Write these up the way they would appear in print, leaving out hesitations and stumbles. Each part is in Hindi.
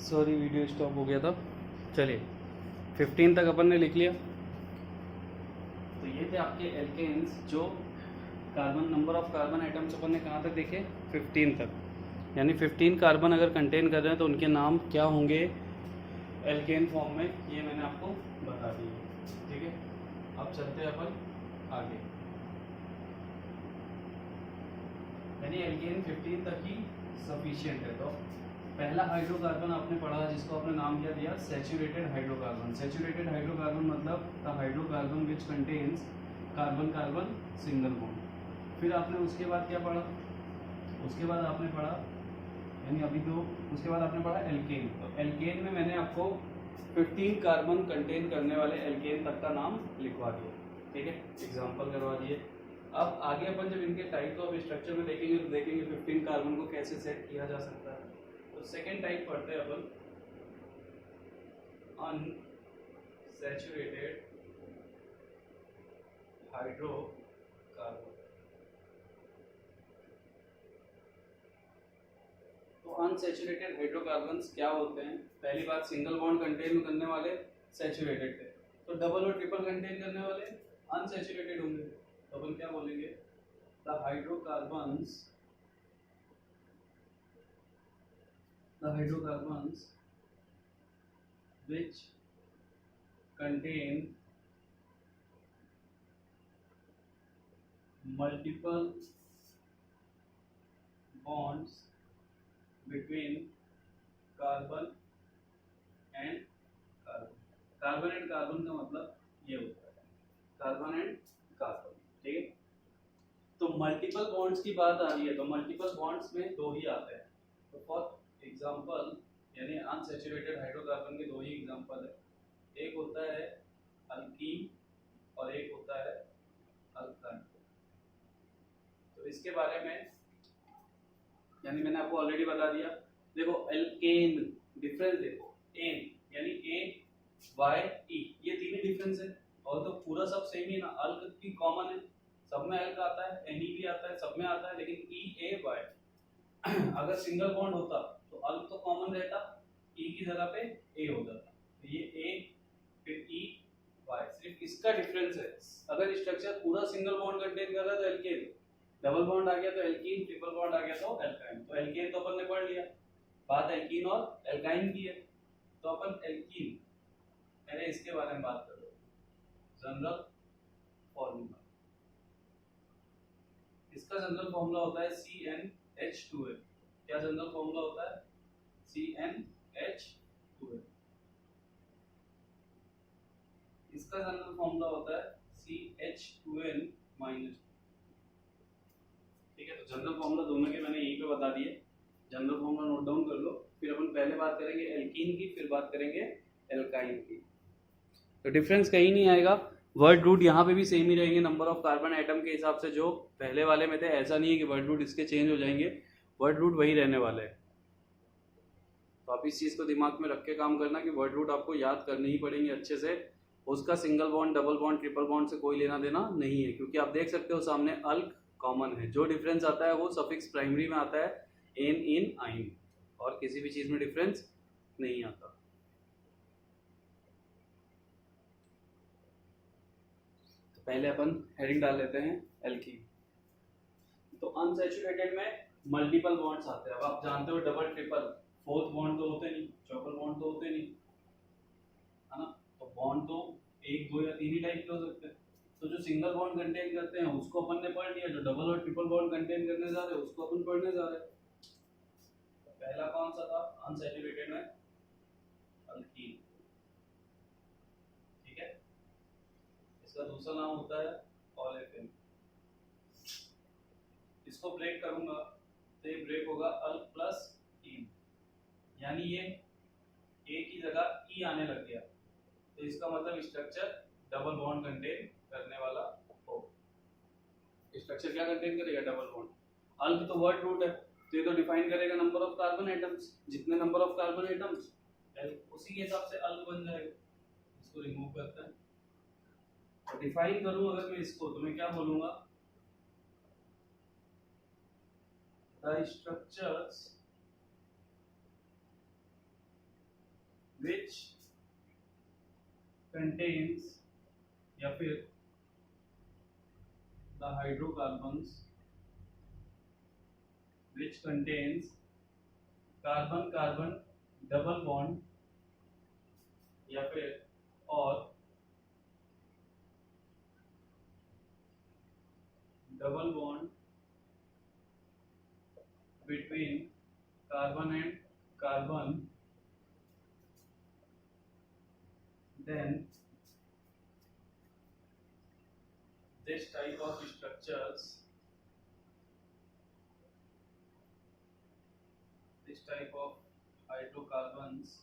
सॉरी वीडियो स्टॉप हो गया था। चलिए 15 तक अपन ने लिख लिया। तो ये थे आपके एल्केन्स जो carbon number of carbon atoms अपन ने कहाँ तक देखे 15 तक, यानी 15 कार्बन अगर कंटेन कर रहे हैं तो उनके नाम क्या होंगे एल्केन फॉर्म में, ये मैंने आपको बता दिया। ठीक है, अब चलते हैं अपन आगे। यानी एल्केन 15 तक ही सफिशिएंट है। तो पहला हाइड्रोकार्बन आपने पढ़ा जिसको आपने नाम क्या दिया सैचुरेटेड हाइड्रोकार्बन। सैचुरेटेड हाइड्रोकार्बन मतलब the hydrocarbon which contains carbon carbon single bond. फिर आपने उसके बाद क्या पढ़ा, उसके बाद आपने पढ़ा यानी अभी तो उसके बाद आपने पढ़ा एल्केन। तो एल्केन में मैंने आपको 15 कार्बन कंटेन करने वाले एल्केन तक का नाम लिखवा दिया। ठीक है, एग्जांपल करवा दिए। अब आगे अपन जब इनके टाइप ऑफ स्ट्रक्चर में देखेंगे तो देखेंगे 15 कार्बन को कैसे सेट किया जा सकता है। तो सेकेंड टाइप पढ़ते हैं अपन अनसैचुरेटेड हाइड्रोकार्बन। तो अनसैचुरेटेड हाइड्रोकार्बन्स क्या होते हैं? पहली बात, सिंगल बॉन्ड कंटेन करने वाले सैचुरेटेड थे, तो डबल और ट्रिपल कंटेन करने वाले अनसैचुरेटेड होंगे। तो अपन क्या बोलेंगे, the hydrocarbons which contain multiple bonds between carbon and carbon। Carbon and carbon का मतलब ये होता है कार्बन एंड कार्बन। ठीक है, तो मल्टीपल बॉन्ड्स की बात आ रही है तो मल्टीपल बॉन्ड्स में दो ही आते हैं। तो फॉर एग्जांपल यानी अनसैचुरेटेड हाइड्रोकार्बन के दो ही एग्जांपल है, एक होता है अल्कीन और एक होता है अल्काइन। तो इसके बारे में यानी मैंने आपको ऑलरेडी बता दिया। देखो एल्केन डिफरेंस देखो, एन यानी ए वाई ई, ये तीन ही डिफरेंस है और तो पूरा सब सेम ही ना। अल्क की कॉमन है, सब में अल्क आता है, एन ई भी आता है, सब में आता है, लेकिन ई ए वाई अगर सिंगल बॉन्ड होता तो अल्क तो कॉमन रहता, ई की जगह पे ए हो जाता। तो ये ए फिर ई वाई, सिर्फ इसका डिफरेंस है। अगर स्ट्रक्चर पूरा सिंगल बॉन्ड कंटेन कर रहा है तो एल्केन, डबल बॉन्ड आ गया तो एल्कीन, ट्रिपल बॉन्ड आ गया तो एल्काइन। तो एल्केन तो अपन ने पढ़ लिया, बात एल्कीन और एल्काइन की है। तो अपन एल्कीन पहले इसके बारे में बात करो, जनरल फॉर्मूला। इसका जनरल फॉर्मूला होता है CnH2n। क्या जनरल फॉर्मूला होता है? CnH2n। इसका जनरल फॉर्मूला होता है CH2n-। ठीक है, तो जनरल फॉर्मूला दोनों के मैंने यहीं पे बता दिए, जनरल फॉर्मूला नोट डाउन कर लो। फिर अपन पहले बात करेंगे एल्कीन की, फिर बात करेंगे एल्काइन की। तो डिफरेंस कहीं नहीं आएगा, वर्ड रूट यहाँ पे भी सेम ही रहेंगे नंबर ऑफ कार्बन आइटम के हिसाब से जो पहले वाले में थे। ऐसा नहीं है कि वर्ड रूट इसके चेंज हो जाएंगे, वर्ड रूट वही रहने वाले हैं। तो आप इस चीज को दिमाग में रख के काम करना कि वर्ड रूट आपको याद करने ही पड़ेंगे अच्छे से। उसका single bond, double bond, triple bond से कोई लेना देना नहीं है, क्योंकि आप देख सकते हो सामने अल्क कॉमन है। जो डिफरेंस आता है वो सफिक्स प्राइमरी में आता है, एन, इन, आइन, और किसी भी चीज में डिफरेंस नहीं आता। तो पहले अपन हेडिंग डाल लेते हैं एल्कीन। तो अनसैचुरेटेड में मल्टीपल बॉन्ड्स आते हैं। अब आप जानते हो डबल, ट्रिपल, फोर्थ बॉन्ड तो होते नहीं, ट्रिपल बॉन्ड तो होते नहीं, है ना। तो बॉन्ड तो एक, दो या तीन ही टाइप के हो सकते हैं। तो जो सिंगल बॉन्ड कंटेन करते हैं उसको अपन ने पढ़ लिया, जो डबल और ट्रिपल बॉन्ड कंटेन करने जा रहे हैं उसको अपन पढ़ने जा रहे हैं। तो पहला कौन सा था अनसैचुरेटेड में? अल्कीन। ठीक है, इसका दूसरा नाम होता है ओलेफिन। इसको ब्रेक करूंगा तो ये ब्रेक होगा अल्क प्लस इन, यानी ये ए की जगह ई आने लग गया, तो इसका मतलब स्ट्रक्चर डबल बॉन्ड कंटेन करने वाला हो। स्ट्रक्चर क्या कंटेन करेगा? Double bond. अल्क तो वर्ड रूट है, तो ये तो डिफाइन करेगा नंबर ऑफ कार्बन आइटम्स, जितने नंबर ऑफ कार्बन आइटम्स उसी के हिसाब से अल्क बन जाएगा। इसको रिमूव करते हैं, तो डिफाइन करूं अगर मैं इसको तो मैं क्या बोलूंगा, द स्ट्रक्चर्स which contains या फिर the hydrocarbons which contains carbon carbon double bond या फिर और double bond between carbon and carbon, then this type of structures, this type of hydrocarbons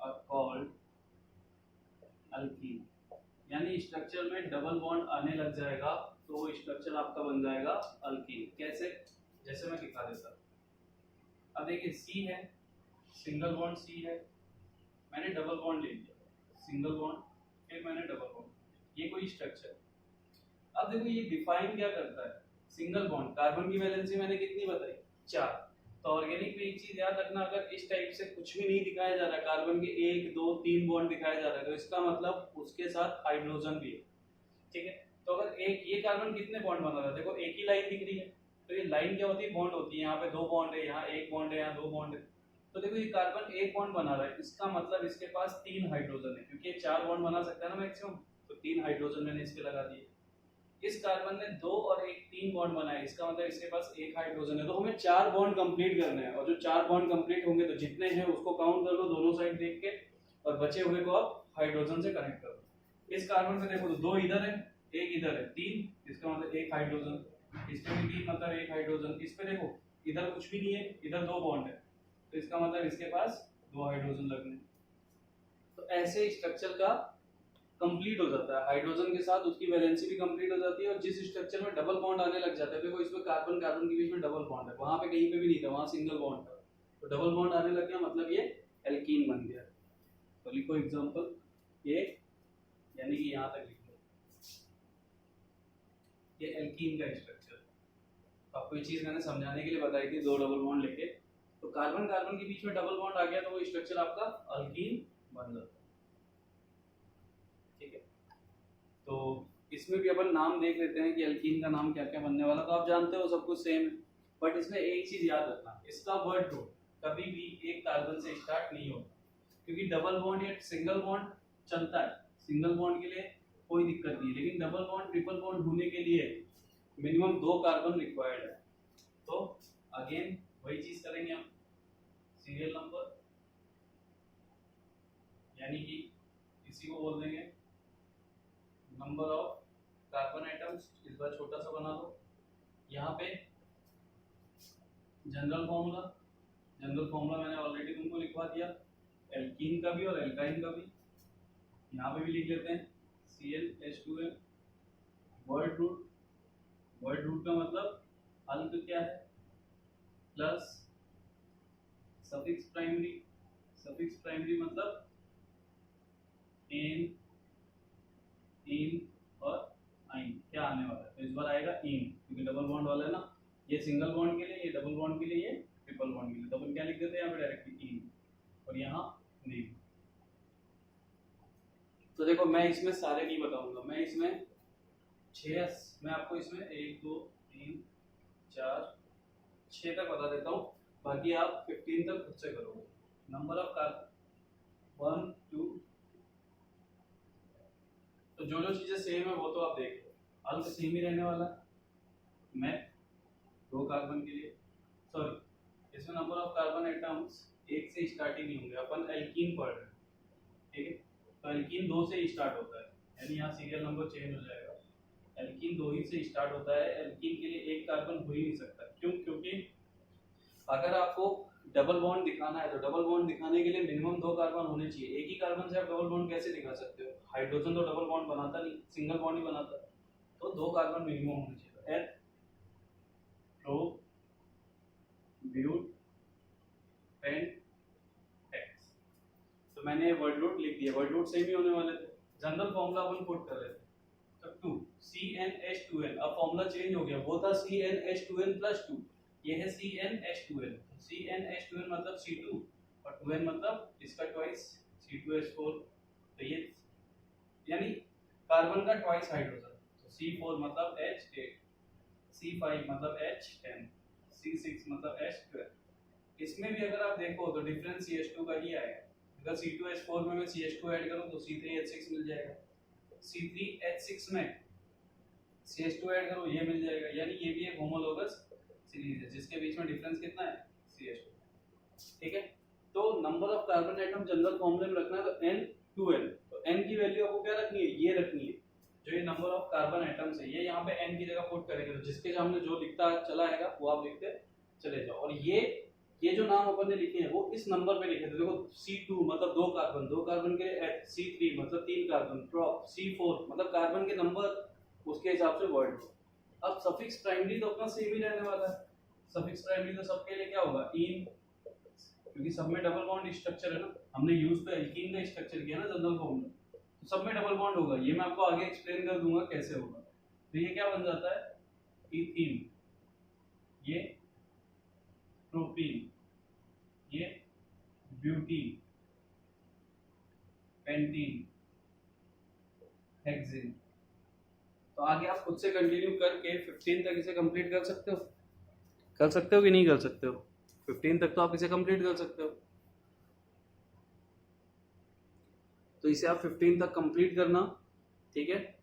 are called alkene. यानी स्ट्रक्चर में डबल बॉन्ड आने लग जाएगा तो वो स्ट्रक्चर आपका बन जाएगा अल्कीन। कैसे? जैसे मैं दिखा देता हूँ। अब देखिए सी है, सिंगल बॉन्ड सी है, मैंने डबल बॉन्ड ले लिया, सिंगल बॉन्ड, फिर मैंने डबल बॉन्ड, ये कोई स्ट्रक्चर। अब देखो ये डिफाइन क्या करता है, सिंगल बॉन्ड, कार्बन की वैलेंसी मैंने कितनी बताई, 4। तो ऑर्गेनिक में एक चीज याद रखना, अगर इस टाइप से कुछ भी नहीं दिखाया जा रहा, कार्बन के 1 2 3 बॉन्ड दिखाया जा रहा है, तो इसका मतलब उसके साथ हाइड्रोजन भी है, ठीक है। तो अगर एक ये कार्बन कितने बॉन्ड बना रहा है, देखो एक ही लाइन दिख रही है, तो ये लाइन क्या होती है, बॉन्ड होती है। यहाँ पे 2 बॉन्ड है, यहाँ 1 बॉन्ड है, यहाँ 2 बॉन्ड है। तो देखो ये कार्बन 1 बॉन्ड बना रहा है, इसका मतलब इसके पास 3 हाइड्रोजन है, क्योंकि ये 4 बॉन्ड बना सकता है ना मैक्सिमम, तो 3 हाइड्रोजन मैंने इस पे लगा दिए। इस कार्बन ने 2 और 1 3 बॉन्ड बनाए, इसका मतलब इसके पास 1 हाइड्रोजन है। तो हमें 4 बॉन्ड कंप्लीट करने हैं, और जो 4 बॉन्ड कंप्लीट होंगे तो जितने हैं उसको काउंट कर लो दोनों साइड देख के, और बचे हुए को आप हाइड्रोजन से कनेक्ट कर दो। इस कार्बन पे देखो तो 2 इधर है, 1 इधर है, 3, इसका मतलब 1 हाइड्रोजन, इसमें भी 3 मतलब 1 हाइड्रोजन। इस पे देखो इधर कुछ भी नहीं है, इधर 2 बॉन्ड है, तो इसका मतलब इसके पास 2 हाइड्रोजन लगने। तो ऐसे स्ट्रक्चर का कंप्लीट हो जाता है, हाइड्रोजन के साथ उसकी वैलेंसी भी कंप्लीट हो जाती है। और जिस स्ट्रक्चर में डबल बॉन्ड आने लग जाता है, देखो इसमें कार्बन कार्बन के बीच में डबल बॉन्ड है, वहां पे कहीं पे भी नहीं था, वहां सिंगल बॉन्ड था, तो डबल बॉन्ड आने लग गया, मतलब ये एल्कीन बन गया। तो लिखो एग्जांपल ए, यानी कि यहां तक लिखो ये एल्कीन का स्ट्रक्चर। तो आपको ये चीज मैंने समझाने के लिए बताई थी, 2 डबल बॉन्ड लेके, तो कार्बन कार्बन के बीच में डबल बॉन्ड आ गया तो वो स्ट्रक्चर आपका अल्कीन बन जाता है, ठीक है। तो इसमें भी अपन नाम देख लेते हैं कि एल्कीन का नाम क्या क्या बनने वाला। तो आप जानते हो सब कुछ सेम है, बट इसमें एक चीज याद रखना, इसका वर्ड रूट कभी भी एक कार्बन से स्टार्ट नहीं होता, क्योंकि डबल बॉन्ड या सिंगल बॉन्ड चलता है, सिंगल बॉन्ड के लिए कोई दिक्कत नहीं है, लेकिन डबल बॉन्ड ट्रिपल बॉन्ड होने के लिए मिनिमम 2 कार्बन रिक्वायर्ड है। तो अगेन वही चीज करेंगे हम, सीरियल नंबर, यानी कि इसी को बोल देंगे नंबर ऑफ कार्बन आइटम्स। इस बार छोटा सा बना दो। यहाँ पे जनरल फॉर्मूला मैंने ऑलरेडी तुमको लिखवा दिया, एल्कीन का भी और एल्काइन का भी। यहाँ पे भी लिख लेते हैं ClH2n। वर्ड रूट का मतलब अल्क क्या है, प्लस सफिक्स प्राइमरी मतलब एन, इन और आइन। क्या आने वाला है, तो इस बार आएगा इन, क्योंकि डबल बॉन्ड वाला है ना, ये सिंगल बॉन्ड के लिए, ये डबल बॉन्ड के लिए, ये ट्रिपल बॉन्ड के लिए। तो अपन क्या लिख देते हैं यहाँ पे डायरेक्टली इन, और यहाँ नेम। तो देखो मैं इसमें सारे नहीं बताऊंगा, मैं इसमें 6 मैं आपको इसमें 1 2 3 4 6 तक बता देता हूँ, बाकी आप 15 तक खुद से करोगे। नंबर ऑफ कार्बन 1 2, तो जो चीजें सेम है वो तो आप देख लो, अल्क सेम ही रहने वाला है। मैं 2 कार्बन के लिए, सॉरी इसमें नंबर ऑफ कार्बन एटम्स 1 से स्टार्ट ही नहीं होंगे, अपन एल्कीन पढ़ रहे हैं, ठीक है। तो एल्कीन 2 से स्टार्ट होता है, यानी यहाँ सीरियल नंबर चेंज हो जाएगा, एल्कीन 2 ही से स्टार्ट होता है। एल्कीन के लिए 1 कार्बन हो ही नहीं सकता, क्यों? क्योंकि अगर आपको डबल बॉन्ड दिखाना है तो डबल बॉन्ड दिखाने के लिए मिनिमम 2 कार्बन होने चाहिए। एक ही कार्बन से आप डबल बॉन्ड कैसे दिखा सकते हो, हाइड्रोजन तो डबल बॉन्ड बनाता नहीं, सिंगल बॉन्ड ही बनाता है, तो 2 कार्बन मिनिमम होने चाहिए। एथ, प्रो, ब्यूट, पेंट, एक्स। तो मैंने वर्ड रूट लिख दिया, वर्ड रूट सेम ही होने वाले थे। जनरल फॉर्मूला अपन पुट कर रहे थे, तो 2 CnH2n। अब फॉर्मूला चेंज हो गया, वो था CnH2n+2, ये है CnH2n। CnH2n मतलब C2 और 2n मतलब इसका ट्वाइस C2H4, तो ये यानी कार्बन का ट्वाइस हाइड्रोजन, तो C4 मतलब H8, C5 मतलब H10, C6 मतलब H12। इसमें भी अगर आप देखो तो डिफरेंस CH2 का ही आएगा। अगर C2H4 में मैं CH2 ऐड करूं तो C3H6 मिल जाएगा, C3H6 में CH2 ऐड करो ये मिल जाएगा, यानी ये भी एक होमोलोगस सीरीज है जिसके बीच में डिफरेंस कितना है CH2। ठीक है, तो number of carbon atom general फॉर्मूले में रखना है तो N2N, तो N की वैल्यू आपको क्या रखनी है, ये रखनी है जो ये नंबर ऑफ कार्बन एटम्स है, ये यहाँ पे N की जगह पुट करेंगे, तो जिसके सामने जो लिखता चला आएगा वो आप लिखते चले जाओ। और ये जो नाम अपन ने लिखे हैं वो इस नंबर पे लिखे थे, देखो C2 मतलब दो कार्बन के H, C3 मतलब 3 कार्बन, ड्रॉप C4 मतलब कार्बन के नंबर, उसके हिसाब से वर्ड। अब सफिक्स प्राइमरी तो अपना सेम ही रहने वाला है, सफिक्स प्राइमरी तो सबके लिए क्या होगा इन, क्योंकि सब में डबल बॉन्ड स्ट्रक्चर है ना, हमने यूज तो एल्कीन का स्ट्रक्चर किया ना जनरल फॉर्म में, तो सब में डबल बॉन्ड होगा, ये मैं आपको आगे एक्सप्लेन कर दूंगा कैसे होगा। तो ये क्या बन जाता है इथीन, ये प्रोपीन, ये ब्यूटीन, पेंटीन, हेक्सेन। तो आगे आप खुद से कंटिन्यू करके 15 तक इसे कंप्लीट कर सकते हो कि नहीं कर सकते हो, 15 तक तो आप इसे कंप्लीट कर सकते हो। तो इसे आप 15 तक कंप्लीट करना, ठीक है।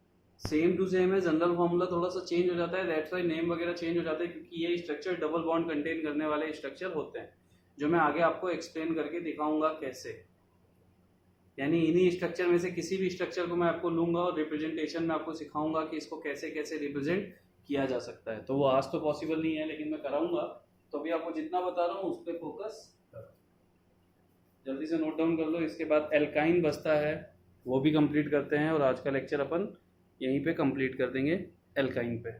सेम टू सेम है, जनरल फॉर्मूला थोड़ा सा चेंज हो जाता है, दैट्स व्हाई नेम वगैरह चेंज हो जाते हैं, क्योंकि ये स्ट्रक्चर डबल बॉन्ड कंटेन करने वाले स्ट्रक्चर होते हैं, जो मैं आगे आपको एक्सप्लेन करके दिखाऊंगा कैसे। यानी इन्हीं स्ट्रक्चर में से किसी भी स्ट्रक्चर को मैं आपको लूंगा और रिप्रेजेंटेशन में आपको सिखाऊंगा कि इसको कैसे कैसे रिप्रेजेंट किया जा सकता है। तो वो आज तो पॉसिबल नहीं है, लेकिन मैं कराऊंगा, तो अभी आपको जितना बता रहा हूँ उस पर फोकस करो, जल्दी से नोट डाउन कर लो। इसके बाद एल्काइन बचता है, वो भी कंप्लीट करते हैं, और आज का लेक्चर अपन यहीं पे कंप्लीट कर देंगे एल्काइन पे।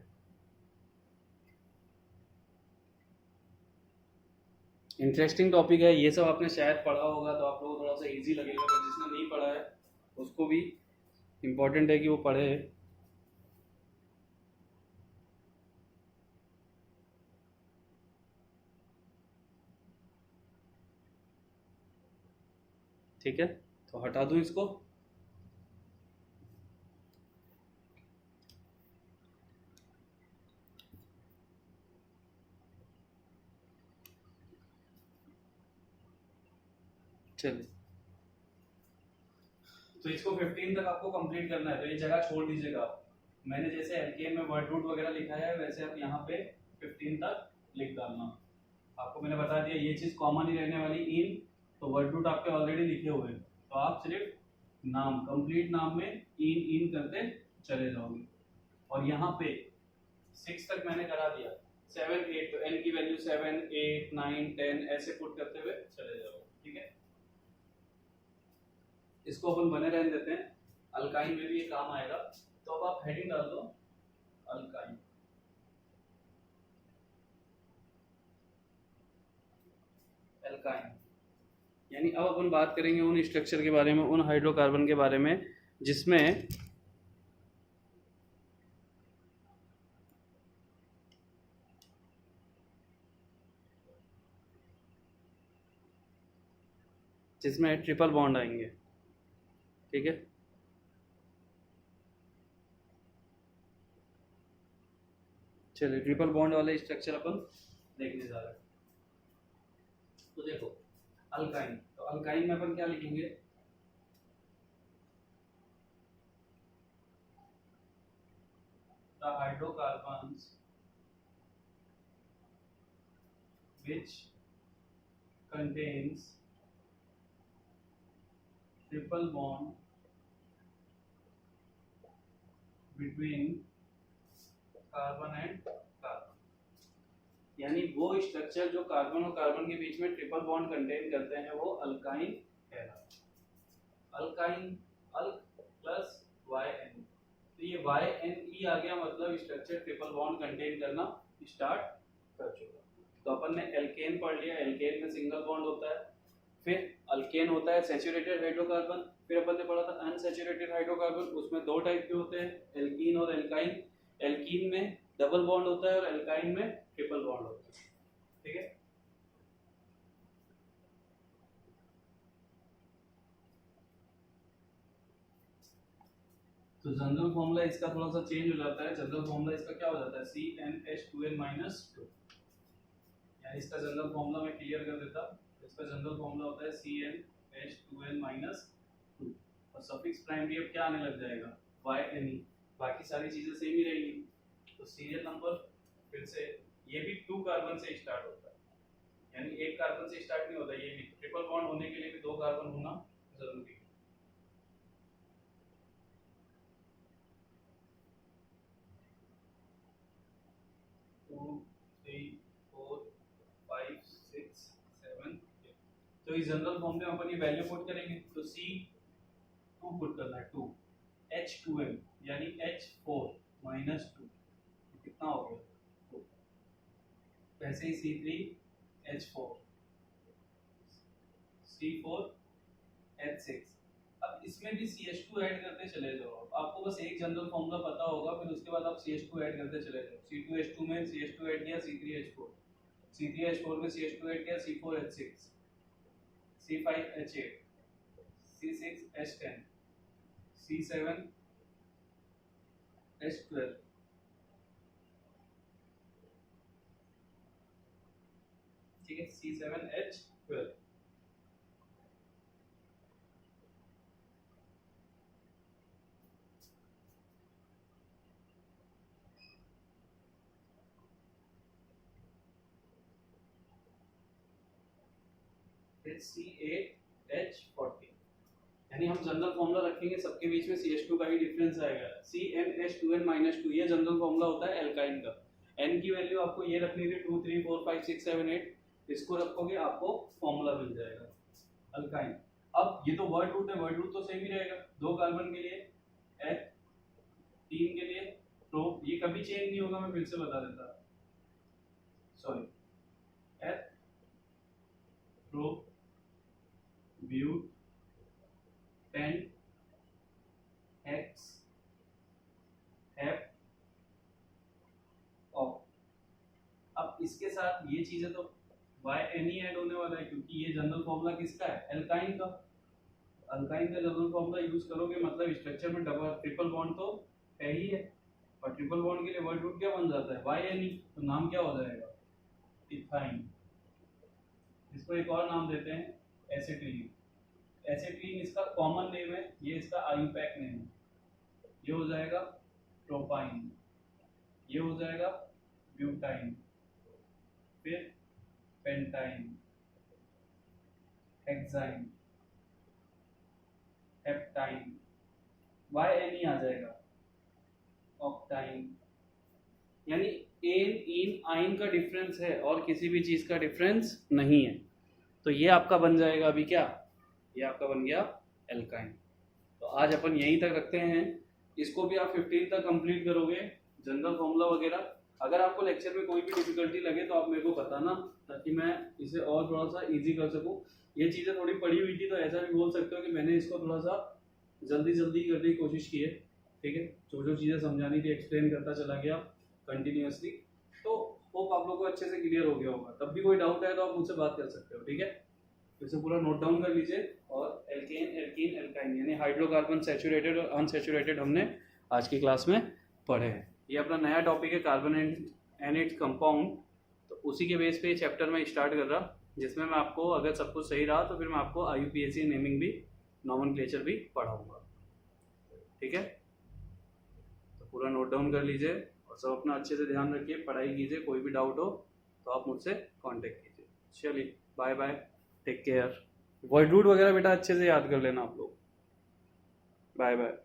इंटरेस्टिंग टॉपिक है, ये सब आपने शायद पढ़ा होगा तो आप लोगों को थोड़ा सा इजी लगेगा, पर जिसने नहीं पढ़ा है उसको भी इम्पोर्टेंट है कि वो पढ़े। ठीक है, तो हटा दूं इसको। चलिए, तो इसको 15 तक आपको कंप्लीट करना है, तो ये जगह छोड़ दीजिएगा आप। मैंने जैसे एल्केन में वर्ड रूट वगैरह लिखा है वैसे आप यहाँ पे 15 तक लिख डालना। आपको मैंने बता दिया ये चीज कॉमन ही रहने वाली, इन तो वर्ड रूट आपके ऑलरेडी लिखे हुए हैं, तो आप सिर्फ नाम कंप्लीट नाम में इन करते चले जाओगे। और यहाँ पे 6 तक मैंने करा दिया, 7 8 तो n की वैल्यू 7 8 9 10 ऐसे पुट करते हुए चले जाओगे। ठीक है, इसको अपन बने रहने देते हैं, अल्काइन में भी ये काम आएगा। तो अब आप हेडिंग डाल दो अल्काइन, एल्काइन, यानी अब अपन बात करेंगे उन स्ट्रक्चर के बारे में, उन हाइड्रोकार्बन के बारे में जिसमें ट्रिपल बॉन्ड आएंगे। ठीक है, चलिए ट्रिपल बॉन्ड वाले स्ट्रक्चर अपन देखने जा रहे हैं। तो देखो अल्काइन, तो अल्काइन में अपन क्या लिखेंगे, the hydrocarbons which contains triple bond between carbon and carbon, यानी वो स्ट्रक्चर जो कार्बन और कार्बन के बीच में ट्रिपल बॉन्ड कंटेन करते हैं वो अल्काइन कहलाता है। अल्काइन अल्क प्लस YN, तो ये YNE आ गया, मतलब स्ट्रक्चर ट्रिपल बॉन्ड कंटेन करना स्टार्ट कर चुका। तो अपन ने एल्केन पढ़ लिया, एल्केन में सिंगल बॉन्ड होता है, फिर अल्केन होता है सैचुरेटेड हाइड्रोकार्बन, फिर अपन ने पढ़ा था अनसैचुरेटेड हाइड्रोकार्बन, उसमें दो टाइप के होते हैं, एल्कीन और एल्काइन। एल्कीन में डबल बॉन्ड होता है और एल्काइन में ट्रिपल बॉन्ड होता है। ठीक है, तो जनरल फॉर्मूला इसका थोड़ा सा चेंज हो जाता है। जनरल फॉर्मूला इसका क्या हो जाता है, CnH2n-2, यानी इसका जनरल फॉर्मूला मैं क्लियर कर देता। इसका जनरल फॉर्मूला होता है CnH2n-2 और सफिक्स प्राइमरी अब क्या आने लग जाएगा, YNE। बाकी सारी चीजें सेम ही रहेंगी। तो सीरियल नंबर फिर से ये भी 2 कार्बन से स्टार्ट होता है, यानी एक कार्बन से स्टार्ट नहीं होता। ये भी ट्रिपल बॉन्ड होने के लिए भी 2 कार्बन होना जरूरी है। तो इस जनरल फॉर्म में अपन ये वैल्यू पुट करेंगे। तो C2 पुट करना है, 2 H2n यानी H4-2 कितना हो गया 2। वैसे ही C3H4 C4H6। अब इसमें भी CH2 ऐड करते चले जाओ। आपको बस एक जनरल फॉर्मूला पता होगा, फिर उसके बाद आप CH2 ऐड करते चले जाओ। C2H2 में CH2 ऐड किया, C3H4 C3H4 में CH2 ऐड किया, C4H6 C5H8 C6H10 C7H12 ठीक है, C7H12। C8H40, यानी हम जनरल फॉर्मूला रखेंगे, सबके बीच में CH2 का ही डिफरेंस आएगा। CnH2n-2 ये जनरल फॉर्मूला होता है एल्काइन का। N की वैल्यू आपको ये रखनी थी 2 3 4 5 6 7 8, इसको रखोगे आपको फॉर्मूला मिल जाएगा अल्काइन। अब ये तो वर्ड रूट है, वर्ड रूट तो सेम ही रहेगा 2 कार्बन के लिए H, 3 के लिए प्रो, ये कभी चेंज नहीं होगा। मैं फिर से बता देता, sorry, H pro but pent hex hep of. अब इसके साथ ये चीजें तो YNE ऐड होने वाला है, क्योंकि ये जनरल फॉर्मूला किसका है, एल्काइन का। अल्काइन का जनरल फॉर्मूला यूज करोगे मतलब स्ट्रक्चर में डबल ट्रिपल बॉन्ड तो है ही है, और ट्रिपल बॉन्ड के लिए वर्ड रूट क्या बन जाता है, YNE। तो नाम क्या हो जाएगा, इथाइन। इसको एक और नाम देते हैं एसिटिलीन। एसिटिलीन इसका कॉमन नेम है, ये इसका आईयूपैक नेम है। ये हो जाएगा प्रोपाइन, ये हो जाएगा ब्यूटाइन, फिर पेंटाइन, हेक्साइन, हेप्टाइन, YNE आ जाएगा, ऑक्टाइन। यानी एन इन आइन का डिफरेंस है और किसी भी चीज का डिफरेंस नहीं है। तो ये आपका बन जाएगा अभी क्या, ये आपका बन गया एल्काइन। तो आज अपन यहीं तक रखते हैं, इसको भी आप 15 तक कंप्लीट करोगे जनरल फॉर्मूला वगैरह। अगर आपको लेक्चर में कोई भी डिफिकल्टी लगे तो आप मेरे को बताना, ताकि मैं इसे और थोड़ा सा इजी कर सकूं। ये चीज़ें थोड़ी पड़ी हुई थी, तो ऐसा भी बोल सकते हो कि मैंने इसको थोड़ा सा जल्दी करने की कोशिश की है। ठीक है, जो चीज़ें समझानी थी एक्सप्लेन करता चला गया कंटिन्यूअसली। तो होप आप लोगों को अच्छे से क्लियर हो गया होगा। तब भी कोई डाउट है तो आप मुझसे बात कर सकते हो। ठीक है, इसे पूरा नोट डाउन कर लीजिए। और एल्केन, एल्कीन, एल्काइन यानी हाइड्रोकार्बन सैचुरेटेड और अनसैचुरेटेड हमने आज की क्लास में पढ़े हैं। ये अपना नया टॉपिक है कार्बन एंड इट्स कंपाउंड। तो उसी के बेस पे ये चैप्टर में स्टार्ट कर रहा, जिसमें मैं आपको अगर सब कुछ सही रहा तो फिर मैं आपको IUPAC नेमिंग भी, नॉमेनक्लेचर भी पढ़ाऊंगा। ठीक है, तो पूरा नोट डाउन कर लीजिए और सब अपना अच्छे से ध्यान रखिए, पढ़ाई कीजिए। कोई भी डाउट हो तो आप मुझसे कांटेक्ट कीजिए। चलिए, bye bye, take care. Word root वगैरह बेटा अच्छे से याद कर लेना आप लोग। Bye bye.